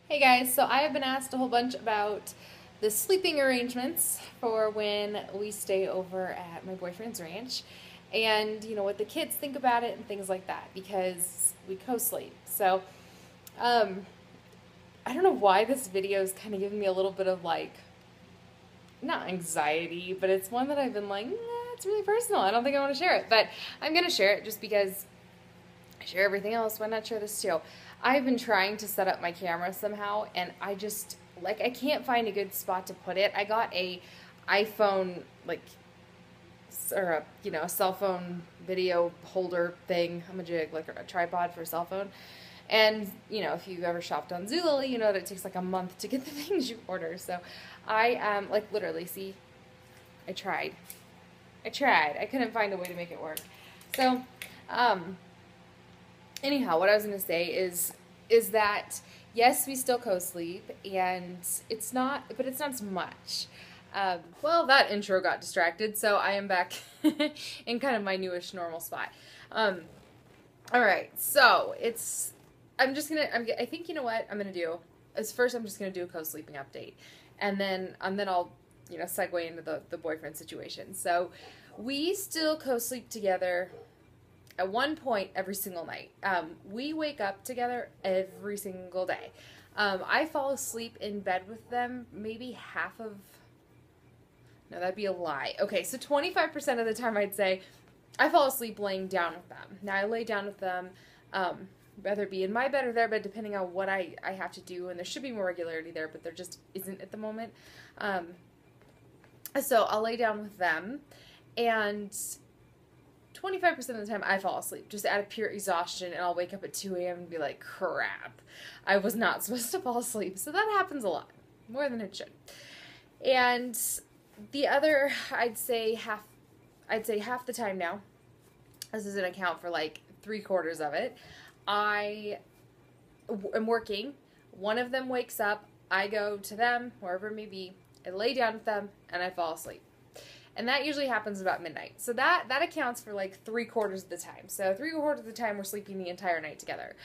Hey guys, so I have been asked a whole bunch about the sleeping arrangements for when we stay over at my boyfriend's ranch and what the kids think about it and things like that because we co-sleep. So, um I don't know why this video is kind of giving me a little bit of like not anxiety, but it's one that I've been like, it's really personal. I don't think I want to share it, but I'm going to share it just because I share everything else. Why not share this too? I've been trying to set up my camera somehow, and I just like I can't find a good spot to put it. I got a iPhone or a cell phone video holder thing. I'm a jig like a tripod for a cell phone. And if you've ever shopped on Zulily, you know that it takes like a month to get the things you order. So I like literally see. I tried. I couldn't find a way to make it work. So anyhow, what I was going to say is that yes, we still co-sleep, and it's not as much. Well, that intro got distracted, so I am back in kind of my newish normal spot. All right, so I think you know what I'm gonna do is first I'm just gonna do a co-sleeping update, and then I'll segue into the boyfriend situation. So we still co-sleep together at one point every single night. We wake up together every single day. I fall asleep in bed with them maybe no, that'd be a lie. Okay, so 25% of the time I'd say I fall asleep laying down with them. Now I lay down with them, whether it be in my bed or their bed, depending on what I have to do, and there should be more regularity there, but there just isn't at the moment. So I'll lay down with them, and 25% of the time I fall asleep just out of pure exhaustion, and I'll wake up at 2 a.m. and be like, crap, I was not supposed to fall asleep. So that happens a lot, more than it should. And the other, I'd say half the time now, this doesn't account for like 3/4 of it, I am working. One of them wakes up, I go to them, wherever it may be, I lay down with them, and I fall asleep. And that usually happens about midnight. So that accounts for like 3/4 of the time. So 3/4 of the time we're sleeping the entire night together.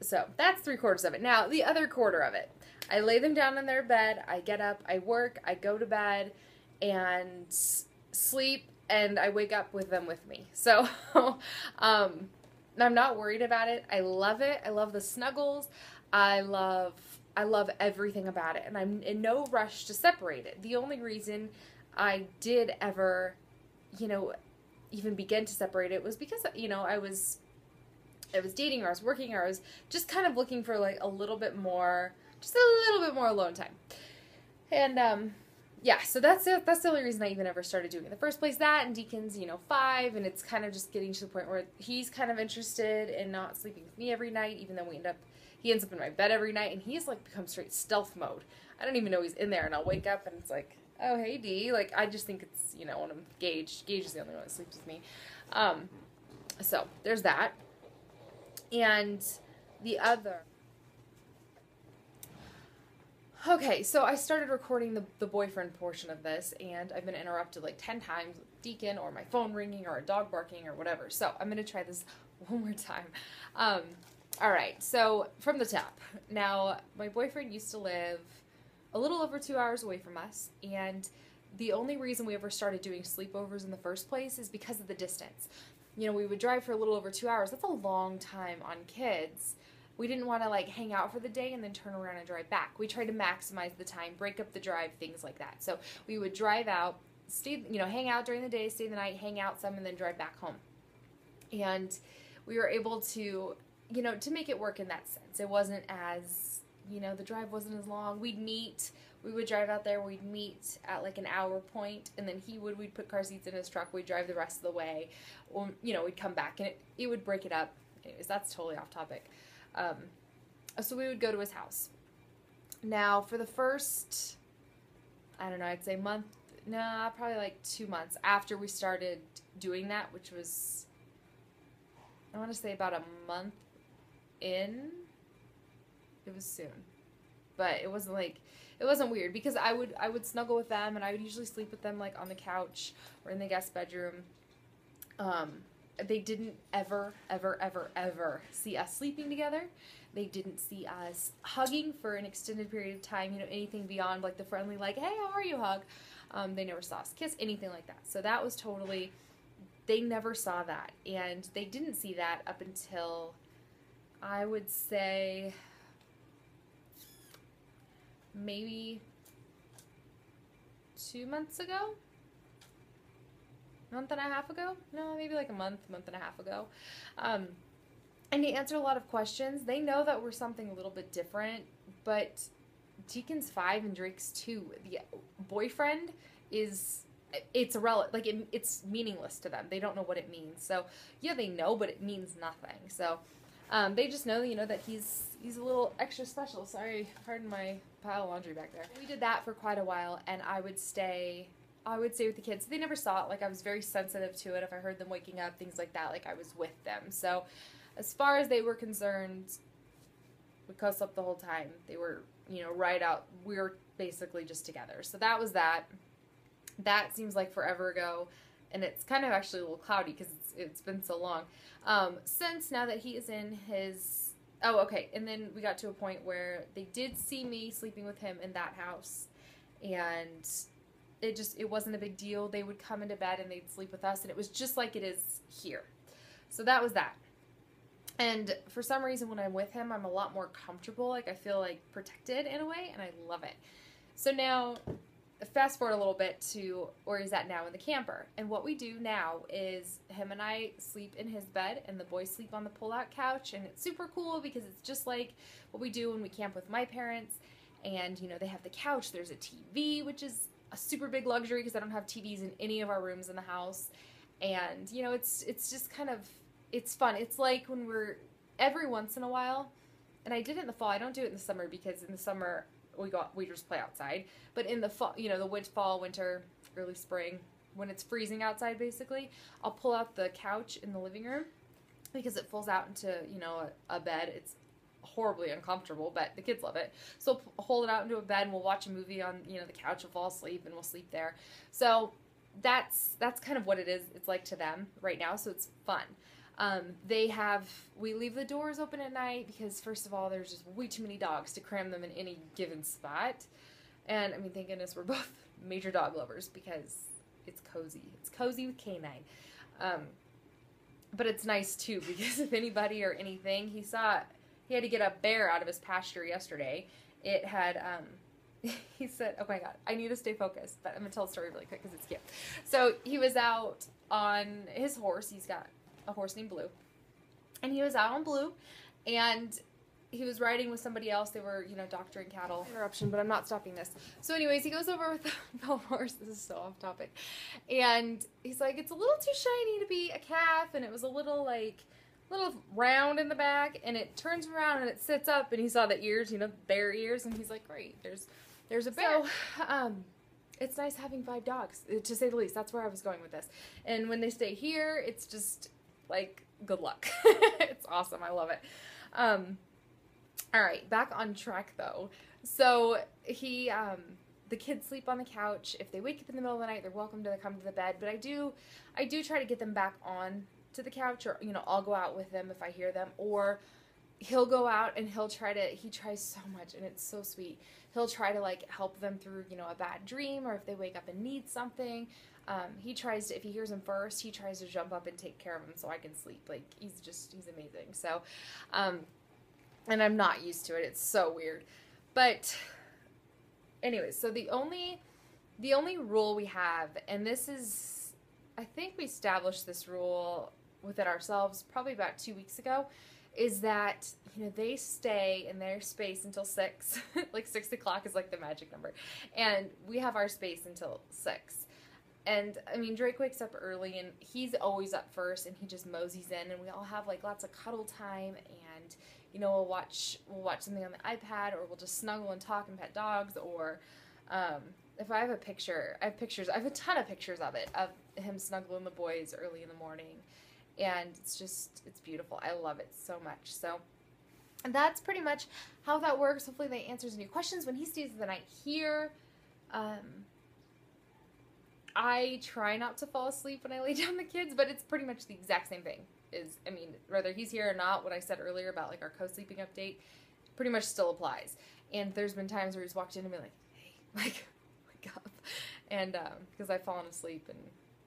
So that's 3/4 of it. Now the other quarter of it, I lay them down in their bed, I get up, I work, I go to bed, and sleep, and I wake up with them with me. So I'm not worried about it. I love it. I love the snuggles. I love everything about it, and I'm in no rush to separate it. The only reason I did ever, even begin to separate it was because, I was dating, or I was working, or I was just kind of looking for like a little bit more alone time. And yeah, so that's the only reason I even ever started doing it in the first place. That and Deacon's 5, and it's kind of just getting to the point where he's kind of interested in not sleeping with me every night, even though he ends up in my bed every night, and he's like become straight stealth mode. I don't even know he's in there, and I'll wake up and it's like, oh hey D, like I just think it's one of them. Gage is the only one that sleeps with me. So there's that. And the other, okay, so I started recording the boyfriend portion of this, and I've been interrupted like 10 times with Deacon or my phone ringing or a dog barking or whatever. So I'm going to try this one more time. All right, so from the top. Now, my boyfriend used to live a little over 2 hours away from us, and the only reason we ever started doing sleepovers in the first place is because of the distance. We would drive for a little over 2 hours. That's a long time on kids. We didn't want to like hang out for the day and then turn around and drive back. We tried to maximize the time, break up the drive, things like that. So we would drive out, hang out during the day, stay the night, hang out some, and then drive back home. And we were able to, to make it work in that sense. It wasn't as, the drive wasn't as long. We would drive out there, we'd meet at like an hour point, and then we'd put car seats in his truck, we'd drive the rest of the way, or, we'd come back, and it would break it up. Anyways, that's totally off topic. So we would go to his house. Now, for the first, I don't know, I'd say probably like 2 months after we started doing that, which was, I want to say about a month in. It was soon. But it wasn't weird, because I would snuggle with them, and I would usually sleep with them like on the couch or in the guest bedroom. They didn't ever, ever, ever, ever see us sleeping together. They didn't see us hugging for an extended period of time, you know, anything beyond like the friendly, like, hey, how are you hug. They never saw us kiss, anything like that. So that was totally, they never saw that. And they didn't see that up until, I would say, maybe 2 months ago. Month and a half ago? No, maybe like a month and a half ago. And he answered a lot of questions. They know that we're something a little bit different, but Deacon's 5 and Drake's 2. The boyfriend is, it's irrelevant. Like, it's meaningless to them. They don't know what it means. So, yeah, they know, but it means nothing. So, they just know, you know, that he's a little extra special. Sorry, pardon my pile of laundry back there. We did that for quite a while, and I would stay with the kids. They never saw it. Like, I was very sensitive to it. If I heard them waking up, things like that, like I was with them. So as far as they were concerned, we co-slept the whole time. They were, you know, right out. We were basically just together. So that was that. That seems like forever ago. And it's kind of actually a little cloudy because it's been so long. Since now that he is in his... Oh, okay. And then we got to a point where they did see me sleeping with him in that house. And it wasn't a big deal. They would come into bed and they'd sleep with us, and it was just like it is here. So that was that. And for some reason, when I'm with him, I'm a lot more comfortable. Like, I feel like protected in a way, and I love it. So now, fast forward a little bit to where he's at now in the camper. And what we do now is him and I sleep in his bed, and the boys sleep on the pull-out couch, and it's super cool because it's just like what we do when we camp with my parents. And, you know, they have the couch. There's a TV, which is a super big luxury because I don't have TVs in any of our rooms in the house. And, you know, it's just kind of, it's fun. It's like when we're, every once in a while, and I did it in the fall. I don't do it in the summer because in the summer we just play outside. But in the fall, you know, the fall, winter, early spring, when it's freezing outside basically, I'll pull out the couch in the living room because it folds out into, you know, a bed. It's horribly uncomfortable, but the kids love it. So I'll hold it out into a bed and we'll watch a movie on, you know, the couch. We'll fall asleep and we'll sleep there. So that's kind of what it is. It's like to them right now. So it's fun. We leave the doors open at night because first of all, there's just way too many dogs to cram them in any given spot. And I mean, thank goodness we're both major dog lovers because it's cozy. It's cozy with canine. But it's nice too because if anybody or anything, he had to get a bear out of his pasture yesterday. It had, he said, oh my God, I need to stay focused, but I'm going to tell the story really quick because it's cute. So he was out on his horse. He's got a horse named Blue. And he was out on Blue, and he was riding with somebody else. They were, you know, doctoring cattle. Interruption, but I'm not stopping this. So anyways, he goes over with the horse. This is so off topic. And he's like, it's a little too shiny to be a calf, and it was a little round in the back, and it turns around and it sits up, and he saw the ears, you know, bear ears, and he's like, great, there's a bear. So, it's nice having 5 dogs, to say the least. That's where I was going with this. And when they stay here, it's just, like, good luck. It's awesome. I love it. All right, back on track, though. So, the kids sleep on the couch. If they wake up in the middle of the night, they're welcome to come to the bed, but I do try to get them back on to the couch, or, you know, I'll go out with them if I hear them, or he'll go out and he tries so much, and it's so sweet. He'll try to, like, help them through, you know, a bad dream, or if they wake up and need something. He tries to, if he hears them first, he tries to jump up and take care of them so I can sleep. Like, he's amazing. So, and I'm not used to it. It's so weird. But anyways, so the only rule we have, and this is, I think we established this rule within ourselves probably about 2 weeks ago, is that, you know, they stay in their space until 6. Like 6 o'clock is like the magic number. And we have our space until 6. And I mean, Drake wakes up early and he's always up first and he just moseys in, and we all have like lots of cuddle time, and, you know, we'll watch something on the iPad, or we'll just snuggle and talk and pet dogs, or if I have a picture, I have a ton of pictures of it, of him snuggling the boys early in the morning. And it's beautiful. I love it so much. So, and that's pretty much how that works. Hopefully that answers any questions. When he stays the night here, I try not to fall asleep when I lay down the kids, but it's pretty much the exact same thing. I mean, whether he's here or not, what I said earlier about like our co-sleeping update pretty much still applies. And there's been times where he's walked in and been like, hey, like, wake up. And because I've fallen asleep, and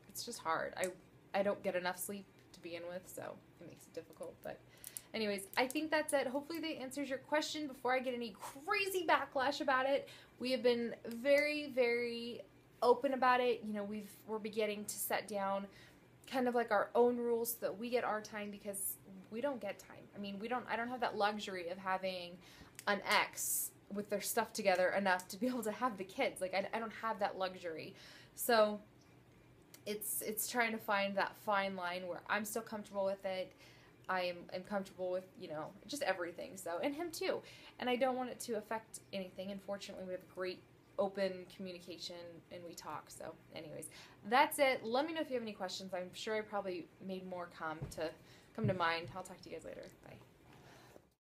it's just hard. I don't get enough sleep to begin with, so it makes it difficult. But anyways, I think that's it. Hopefully that answers your question. Before I get any crazy backlash about it, we have been very, very open about it. You know, we're beginning to set down kind of like our own rules so that we get our time, because we don't get time. I mean, I don't have that luxury of having an ex with their stuff together enough to be able to have the kids. Like, I don't have that luxury. So it's trying to find that fine line where I'm still comfortable with it. I'm comfortable with, you know, just everything. So, and him too. And I don't want it to affect anything. Unfortunately, we have great open communication and we talk. So anyways, that's it. Let me know if you have any questions. I'm sure I probably made more come to mind. I'll talk to you guys later. Bye.